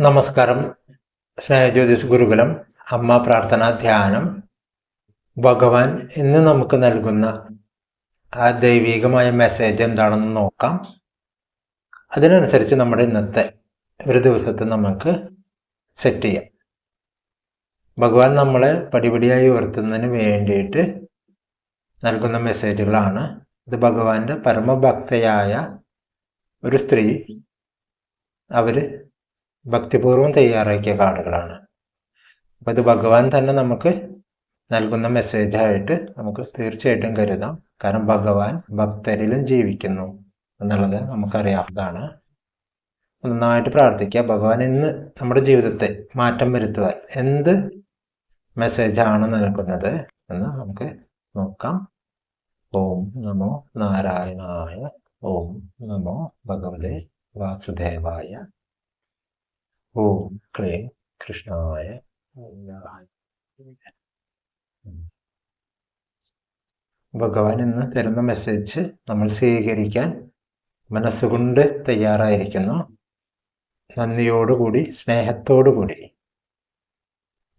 നമസ്കാരം. സ്നേഹജ്യോതിസ് ഗുരുകുലം അമ്മ പ്രാർത്ഥന ധ്യാനം. ഭഗവാൻ ഇന്ന് നമുക്ക് നൽകുന്ന ആ ദൈവികമായ മെസ്സേജ് എന്താണെന്ന് നോക്കാം. അതിനനുസരിച്ച് നമ്മുടെ ഇന്നത്തെ ഒരു ദിവസത്തെ നമുക്ക് സെറ്റ് ചെയ്യാം. ഭഗവാൻ നമ്മളെ പടിപടിയായി ഉയർത്തുന്നതിന് വേണ്ടിയിട്ട് നൽകുന്ന മെസ്സേജുകളാണ്. ഇത് ഭഗവാന്റെ പരമഭക്തയായ ഒരു സ്ത്രീ അവര് ഭക്തിപൂർവ്വം തയ്യാറാക്കിയ കാർഡുകളാണ്. അപ്പോൾ ഇത് ഭഗവാൻ തന്നെ നമുക്ക് നൽകുന്ന മെസ്സേജായിട്ട് നമുക്ക് തീർച്ചയായിട്ടും കരുതാം. കാരണം ഭഗവാൻ ഭക്തരിലും ജീവിക്കുന്നു എന്നുള്ളത് നമുക്കറിയാവുന്നതാണ്. നന്നായിട്ട് പ്രാർത്ഥിക്കുക. ഭഗവാൻ ഇന്ന് നമ്മുടെ ജീവിതത്തെ മാറ്റം വരുത്തുവാൻ എന്ത് മെസ്സേജാണ് നൽകുന്നത് എന്ന് നമുക്ക് നോക്കാം. ഓം നമോ നാരായണായ. ഓം നമോ ഭഗവതേ വാസുദേവായ. ഓം ക്ലീം കൃഷ്ണായ. ഭഗവാൻ ഇന്ന് തരുന്ന മെസ്സേജ് നമ്മൾ സ്വീകരിക്കാൻ മനസ്സുകൊണ്ട് തയ്യാറായിരിക്കുന്നു. നന്ദിയോടുകൂടി സ്നേഹത്തോടുകൂടി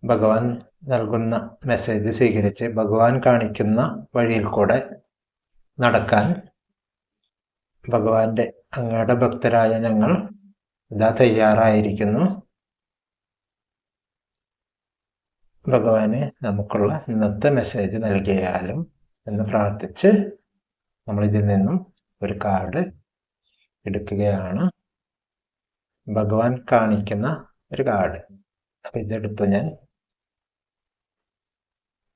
ഭഗവാൻ നൽകുന്ന മെസ്സേജ് സ്വീകരിച്ച് ഭഗവാൻ കാണിക്കുന്ന വഴിയിൽ കൂടെ നടക്കാൻ ഭഗവാന്റെ അങ്ങയുടെ ഭക്തരായ ഞങ്ങൾ ഇതാ തയ്യാറായിരിക്കുന്നു. ഭഗവാന് നമുക്കുള്ള ഇന്നത്തെ മെസ്സേജ് നൽകിയാലും എന്ന് പ്രാർത്ഥിച്ച് നമ്മൾ ഇതിൽ നിന്നും ഒരു കാർഡ് എടുക്കുകയാണ്. ഭഗവാൻ കാണിക്കുന്ന ഒരു കാർഡ്. അപ്പൊ ഇതെടുത്തു ഞാൻ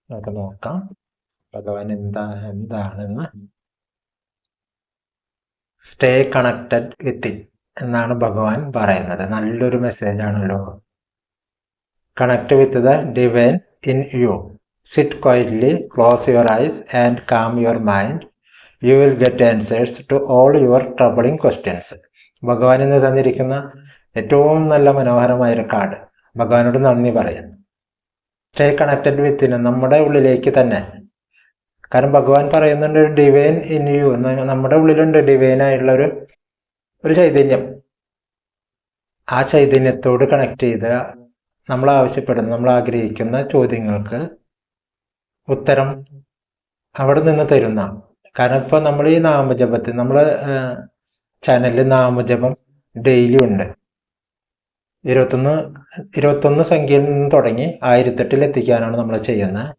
നമുക്ക് നോക്കാം ഭഗവാൻ എന്താണെന്ന്. സ്റ്റേ കണക്റ്റഡ് വിത്ത് ഇറ്റ് എന്നാണ് ഭഗവാൻ പറയുന്നത്. നല്ലൊരു മെസ്സേജ് ആണല്ലോ. Connect with the divine in you. Sit quietly, close your eyes and calm your mind. You will get answers to all your troubling questions. ഭഗവാൻ ഇന്ന് തന്നിരിക്കുന്ന ഏറ്റവും നല്ല മനോഹരമായൊരു കാർഡ്. ഭഗവാനോട് നന്ദി പറയാം. സ്റ്റേ കണക്റ്റഡ് വിത്തിന്, നമ്മുടെ ഉള്ളിലേക്ക് തന്നെ. കാരണം ഭഗവാൻ പറയുന്നുണ്ട് ഡിവൈൻ ഇൻ യു. നമ്മുടെ ഉള്ളിലുണ്ട് ഡിവൈനായിട്ടുള്ള ഒരു ചൈതന്യം. ആ ചൈതന്യത്തോട് കണക്ട് ചെയ്ത് നമ്മൾ ആവശ്യപ്പെടുന്ന, നമ്മൾ ആഗ്രഹിക്കുന്ന ചോദ്യങ്ങൾക്ക് ഉത്തരം അവിടെ നിന്ന് തരുന്ന. കാരണം ഇപ്പൊ നമ്മൾ ഈ നാമജപത്തിൽ, നമ്മളെ ചാനലിൽ നാമജപം ഡെയിലി ഉണ്ട്. 21 സംഖ്യയിൽ നിന്ന് തുടങ്ങി 1008 എത്തിക്കാനാണ് നമ്മൾ ചെയ്യുന്നത്.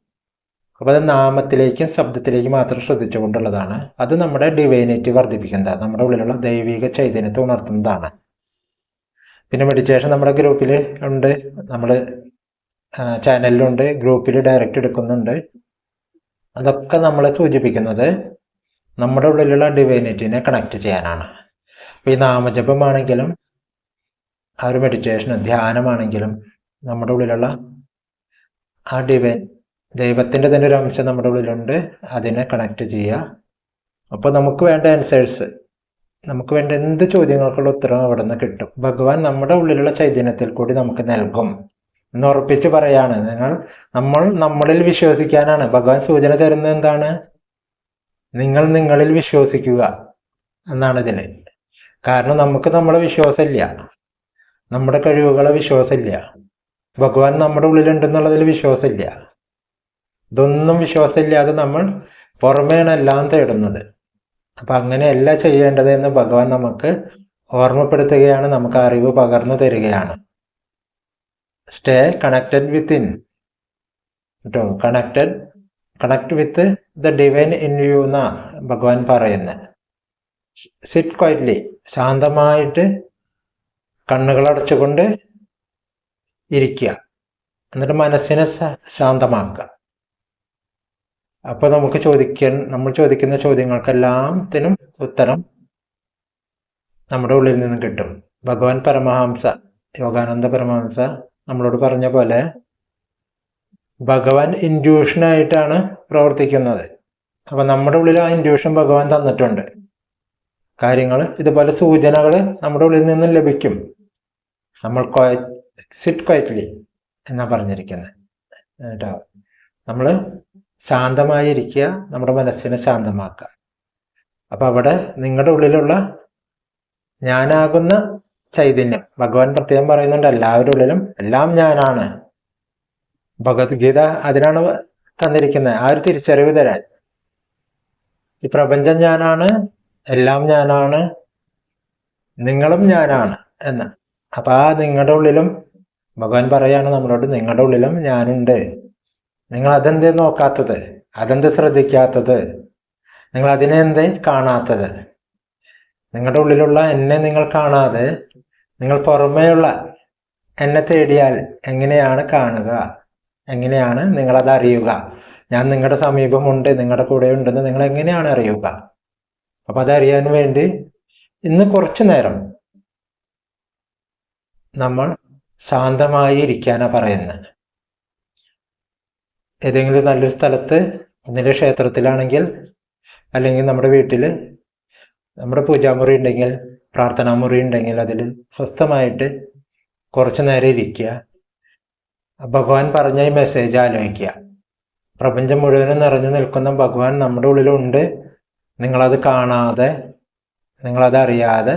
അപ്പൊ അത് നാമത്തിലേക്കും ശബ്ദത്തിലേക്കും മാത്രം ശ്രദ്ധിച്ചുകൊണ്ടുള്ളതാണ്. അത് നമ്മുടെ ഡിവൈനിറ്റി വർദ്ധിപ്പിക്കുന്നതാണ്, നമ്മുടെ ഉള്ളിലുള്ള ദൈവിക ചൈതന്യത്തെ ഉണർത്തുന്നതാണ്. പിന്നെ മെഡിറ്റേഷൻ നമ്മുടെ ഗ്രൂപ്പിൽ ഉണ്ട്, നമ്മൾ ചാനലിലുണ്ട്, ഗ്രൂപ്പിൽ ഡയറക്റ്റ് എടുക്കുന്നുണ്ട്. അതൊക്കെ നമ്മളെ സൂചിപ്പിക്കുന്നത് നമ്മുടെ ഉള്ളിലുള്ള ഡിവൈനിറ്റിനെ കണക്ട് ചെയ്യാനാണ്. അപ്പൊ ഈ നാമജപമാണെങ്കിലും ആ ഒരു മെഡിറ്റേഷൻ ധ്യാനമാണെങ്കിലും നമ്മുടെ ഉള്ളിലുള്ള ആ ഡിവൈൻ ദൈവത്തിന്റെ തന്നെ ഒരു അംശം നമ്മുടെ ഉള്ളിലുണ്ട്. അതിനെ കണക്ട് ചെയ്യുക. അപ്പൊ നമുക്ക് വേണ്ട ആൻസേഴ്സ്, നമുക്ക് വേണ്ട എന്ത് ചോദ്യങ്ങൾക്കുള്ള ഉത്തരം അവിടെ നിന്ന് കിട്ടും. ഭഗവാൻ നമ്മുടെ ഉള്ളിലുള്ള ചൈതന്യത്തിൽ കൂടി നമുക്ക് നൽകും എന്ന് ഉറപ്പിച്ച് പറയാണ്. നമ്മളിൽ വിശ്വസിക്കാനാണ് ഭഗവാൻ സൂചന തരുന്നത്. എന്താണ്? നിങ്ങൾ നിങ്ങളിൽ വിശ്വസിക്കുക എന്നാണ് ഇതില്. കാരണം നമുക്ക് നമ്മളെ വിശ്വാസമില്ല, നമ്മുടെ കഴിവുകളെ വിശ്വാസമില്ല, ഭഗവാൻ നമ്മുടെ ഉള്ളിലുണ്ടെന്നുള്ളതിൽ വിശ്വാസമില്ല. ഇതൊന്നും വിശ്വാസമില്ലാതെ നമ്മൾ പുറമേണ് എല്ലാം തേടുന്നത്. അപ്പൊ അങ്ങനെയല്ല ചെയ്യേണ്ടത് എന്ന് ഭഗവാൻ നമുക്ക് ഓർമ്മപ്പെടുത്തുകയാണ്, നമുക്ക് അറിവ് പകർന്നു തരികയാണ്. സ്റ്റേ കണക്റ്റഡ് വിത്തിൻ കേട്ടോ. Connect with the divine in you എന്നാ ഭഗവാൻ പറയുന്നത്. സിറ്റ് ക്വയറ്റ്ലി, ശാന്തമായിട്ട് കണ്ണുകൾ അടച്ചുകൊണ്ട് ഇരിക്കുക. എന്നിട്ട് മനസ്സിനെ ശാന്തമാക്കുക. അപ്പൊ നമ്മൾ ചോദിക്കുന്ന ചോദ്യങ്ങൾക്കെല്ലാത്തിനും ഉത്തരം നമ്മുടെ ഉള്ളിൽ നിന്നും കിട്ടും. ഭഗവാൻ പരമഹംസ യോഗാനന്ദ പരമഹംസ നമ്മളോട് പറഞ്ഞ പോലെ ഭഗവാൻ ഇൻഡ്യൂഷനായിട്ടാണ് പ്രവർത്തിക്കുന്നത്. അപ്പൊ നമ്മുടെ ഉള്ളിൽ ആ ഇൻഡ്യൂഷൻ ഭഗവാൻ തന്നിട്ടുണ്ട്. കാര്യങ്ങൾ ഇതുപോലെ സൂചനകൾ നമ്മുടെ ഉള്ളിൽ നിന്നും ലഭിക്കും. നമ്മൾ സിറ്റ് ക്വയറ്റ്ലി എന്നാ പറഞ്ഞിരിക്കുന്നത് കേട്ടോ. നമ്മൾ ശാന്തമായിരിക്കുക, നമ്മുടെ മനസ്സിനെ ശാന്തമാക്കുക. അപ്പൊ അവിടെ നിങ്ങളുടെ ഉള്ളിലുള്ള ഞാനാകുന്ന ചൈതന്യം. ഭഗവാൻ പ്രത്യേകം പറയുന്നുണ്ട് എല്ലാവരുടെ ഉള്ളിലും എല്ലാം ഞാനാണ്. ഭഗവത്ഗീത അതിനാണ് തന്നിരിക്കുന്നത്, ആ ഒരു തിരിച്ചറിവ് തരാൻ. ഈ പ്രപഞ്ചം ഞാനാണ്, എല്ലാം ഞാനാണ്, നിങ്ങളും ഞാനാണ് എന്ന്. അപ്പൊ ആ നിങ്ങളുടെ ഉള്ളിലും ഭഗവാൻ പറയാണ് നമ്മളോട്, നിങ്ങളുടെ ഉള്ളിലും ഞാനുണ്ട്. നിങ്ങൾ അതെന്തേ നോക്കാത്തത്? അതെന്ത് ശ്രദ്ധിക്കാത്തത്? നിങ്ങൾ അതിനെ എന്തേ കാണാത്തത്? നിങ്ങളുടെ ഉള്ളിലുള്ള എന്നെ നിങ്ങൾ കാണാതെ നിങ്ങൾ പുറമേയുള്ള എന്നെ തേടിയാൽ എങ്ങനെയാണ് കാണുക? എങ്ങനെയാണ് നിങ്ങളത് അറിയുക? ഞാൻ നിങ്ങളുടെ സമീപമുണ്ട്, നിങ്ങളുടെ കൂടെ ഉണ്ടെന്ന് നിങ്ങൾ എങ്ങനെയാണ് അറിയുക? അപ്പൊ അതറിയാൻ വേണ്ടി ഇന്ന് കുറച്ചു നേരം നമ്മൾ ശാന്തമായി ഇരിക്കാനാ പറയുന്നത്. ഏതെങ്കിലും നല്ലൊരു സ്ഥലത്ത്, ഒന്നിലെ ക്ഷേത്രത്തിലാണെങ്കിൽ, അല്ലെങ്കിൽ നമ്മുടെ വീട്ടിൽ നമ്മുടെ പൂജാമുറി ഉണ്ടെങ്കിൽ, പ്രാർത്ഥനാ മുറി ഉണ്ടെങ്കിൽ അതിൽ സ്വസ്ഥമായിട്ട് കുറച്ചു നേരം ഇരിക്കുക. ഭഗവാൻ പറഞ്ഞ ഈ മെസ്സേജ് ആലോചിക്കുക. പ്രപഞ്ചം മുഴുവനും നിറഞ്ഞു നിൽക്കുന്ന ഭഗവാൻ നമ്മുടെ ഉള്ളിലുണ്ട്. നിങ്ങളത് കാണാതെ, നിങ്ങളത് അറിയാതെ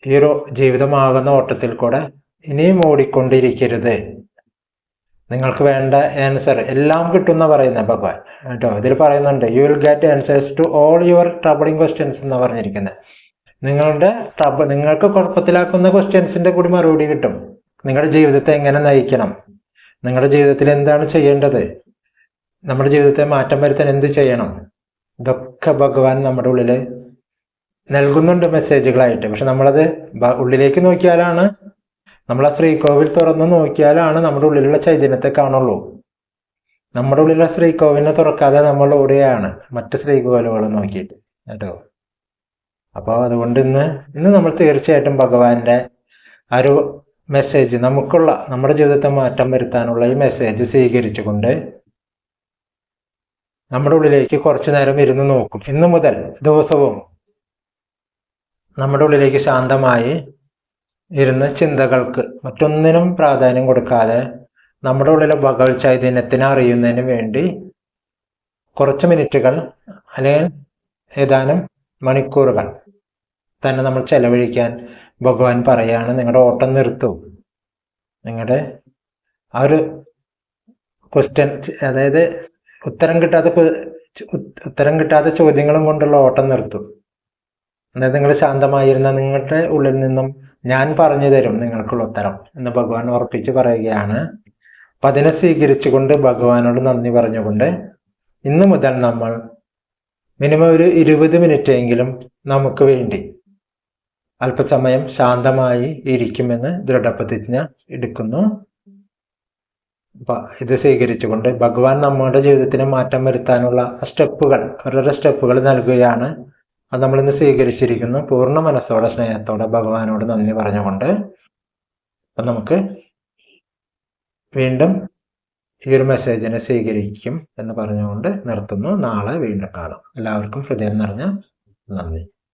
ഈ ഒരു ജീവിതമാകുന്ന ഓട്ടത്തിൽ കൂടെ ഇനിയും ഓടിക്കൊണ്ടിരിക്കരുത്. നിങ്ങൾക്ക് വേണ്ട ആൻസർ എല്ലാം കിട്ടുന്ന പറയുന്നത് ഭഗവാൻ കേട്ടോ. ഇതിൽ പറയുന്നുണ്ട്, you will get answers to all your troubling questions എന്ന് പറഞ്ഞിരിക്കുന്നത്. നിങ്ങൾക്ക് കുഴപ്പത്തിലാക്കുന്ന ക്വസ്റ്റ്യൻസിന്റെ കൂടി മറുപടി കിട്ടും. നിങ്ങളുടെ ജീവിതത്തെ എങ്ങനെ നയിക്കണം, നിങ്ങളുടെ ജീവിതത്തിൽ എന്താണ് ചെയ്യേണ്ടത്, നമ്മുടെ ജീവിതത്തെ മാറ്റം വരുത്താൻ എന്ത് ചെയ്യണം, ഇതൊക്കെ ഭഗവാൻ നമ്മുടെ ഉള്ളിൽ നൽകുന്നുണ്ട് മെസ്സേജുകളായിട്ട്. പക്ഷെ നമ്മളത് ഉള്ളിലേക്ക് നോക്കിയാലാണ്, നമ്മളെ ശ്രീകോവിൽ തുറന്ന് നോക്കിയാലാണ് നമ്മുടെ ഉള്ളിലുള്ള ചൈതന്യത്തെ കാണുള്ളൂ. നമ്മുടെ ഉള്ളിലുള്ള ശ്രീകോവിലിനെ തുറക്കാതെ നമ്മൾ ഓടുകയാണ് മറ്റ് ശ്രീകോവിലുകൾ നോക്കിയിട്ട് കേട്ടോ. അപ്പോൾ അതുകൊണ്ട് ഇന്ന് നമ്മൾ തീർച്ചയായിട്ടും ഭഗവാന്റെ ആ ഒരു മെസ്സേജ്, നമ്മുടെ ജീവിതത്തെ മാറ്റം വരുത്താനുള്ള ഈ മെസ്സേജ് സ്വീകരിച്ചുകൊണ്ട് നമ്മുടെ ഉള്ളിലേക്ക് കുറച്ചു നേരം ഇരുന്ന് നോക്കും. ഇന്ന് മുതൽ ദിവസവും നമ്മുടെ ഉള്ളിലേക്ക് ശാന്തമായി ഇരുന്ന് ചിന്തകൾക്ക് മറ്റൊന്നിനും പ്രാധാന്യം കൊടുക്കാതെ നമ്മുടെ ഉള്ളിലെ ഭഗവത് ചൈതന്യത്തിനെ അറിയുന്നതിന് വേണ്ടി കുറച്ച് മിനിറ്റുകൾ അല്ലെങ്കിൽ ഏതാനും മണിക്കൂറുകൾ തന്നെ നമ്മൾ ചെലവഴിക്കാൻ ഭഗവാൻ പറയാണ്. നിങ്ങളുടെ ഓട്ടം നിർത്തൂ. നിങ്ങളുടെ ആ ഒരു ക്വസ്റ്റ്യൻ, അതായത് ഉത്തരം കിട്ടാത്ത ചോദ്യങ്ങളും കൊണ്ടുള്ള ഓട്ടം നിർത്തും. അതായത് നിങ്ങൾ ശാന്തമായിരുന്ന നിങ്ങളുടെ ഉള്ളിൽ നിന്നും ഞാൻ പറഞ്ഞു തരും നിങ്ങൾക്കുള്ള ഉത്തരം എന്ന് ഭഗവാൻ ഉറപ്പിച്ച് പറയുകയാണ്. അപ്പൊ അതിനെ സ്വീകരിച്ചുകൊണ്ട് ഭഗവാനോട് നന്ദി പറഞ്ഞുകൊണ്ട് ഇന്ന് മുതൽ നമ്മൾ മിനിമം ഒരു 20 മിനിറ്റ് എങ്കിലും നമുക്ക് വേണ്ടി അല്പസമയം ശാന്തമായി ഇരിക്കുമെന്ന് ദൃഢപ്രതിജ്ഞ എടുക്കുന്നു. അപ്പൊ ഇത് സ്വീകരിച്ചുകൊണ്ട് ഭഗവാൻ നമ്മുടെ ജീവിതത്തിന് മാറ്റം വരുത്താനുള്ള ഓരോരോ സ്റ്റെപ്പുകൾ നൽകുകയാണ്. അത് നമ്മളിന്ന് സ്വീകരിച്ചിരിക്കുന്നു. പൂർണ്ണ മനസ്സോടെ സ്നേഹത്തോടെ ഭഗവാനോട് നന്ദി പറഞ്ഞുകൊണ്ട് അപ്പൊ നമുക്ക് വീണ്ടും ഈ ഒരു മെസ്സേജിനെ സ്വീകരിക്കും എന്ന് പറഞ്ഞുകൊണ്ട് നിർത്തുന്നു. നാളെ വീണ്ടും കാണാം. എല്ലാവർക്കും ഹൃദയം നിറഞ്ഞ നന്ദി.